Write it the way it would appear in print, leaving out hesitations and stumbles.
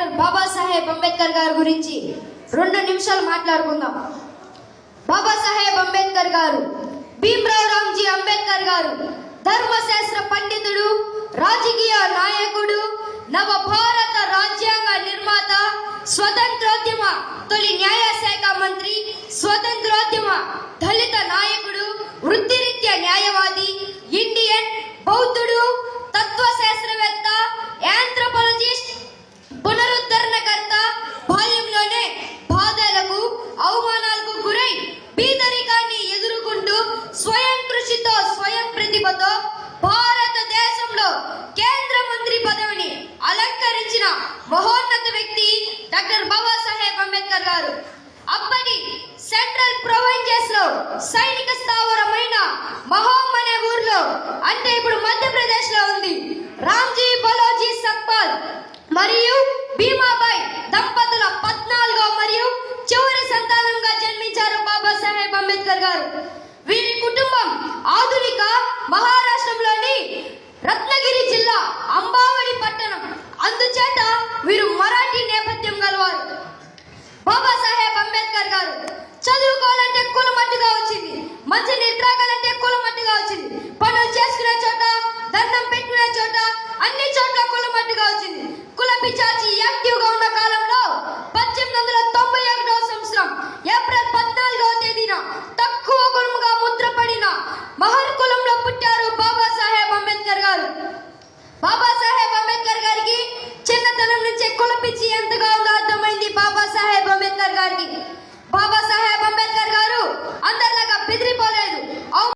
Doctor Babasaheb Ambedkar గారి గురించి 2 నిమిషాలు మాట్లాడుకుందాం. బాబాసాహెబ్ అంబేద్కర్ గారు, భీమ్రావ్ రామ్జీ అంబేద్కర్ గారు ధర్మశాస్త్ర పండితుడు, రాజకీయ నాయకుడు, నవ భారత రాజ్యాంగ నిర్మాత, స్వతంత్రోద్యమ తొలి న్యాయశాఖ మంత్రి, స్వతంత్రోద్యమ దళిత నాయకుడు, వృత్తిరీత్యా న్యాయవాది, ఇండియన్ బౌద్ధుడు, తత్వశాస్త్రవేత్త, యాంథ్రోపాలజిస్ట్, పునరుద్ధరణకర్త, బాల్యంలోనే బాధలకు అవమానాలకు గురై బీదరికాన్ని ఎదుర్కొంటూ స్వయం కృషితో స్వయం ప్రతిభతో భారతదేశంలో కేంద్ర మంత్రి పదవిని అలంకరించిన మహోన్నత వ్యక్తి డాక్టర్ బాబాసాహెబ్ అంబేద్కర్ గారు. అప్పటి సెంట్రల్ ప్రొవిన్సెస్ లో సైనిక స్థావరమైన మహోమ్ అనే ఊర్లో, అంటే ఇప్పుడు మధ్యప్రదేశ్ లో ఉంది, రామ్జీ బలోజీ సక్పాల్ మరియు భీమాబాయ్ దంపతుల 14వ మరియు చివరి సంతానంగా జన్మించారు బాబాసాహెబ్ అంబేద్కర్ గారు. వీరి కుటుంబం ఆధునిక మహారాష్ట్రలోని రత్నగిరి జిల్లా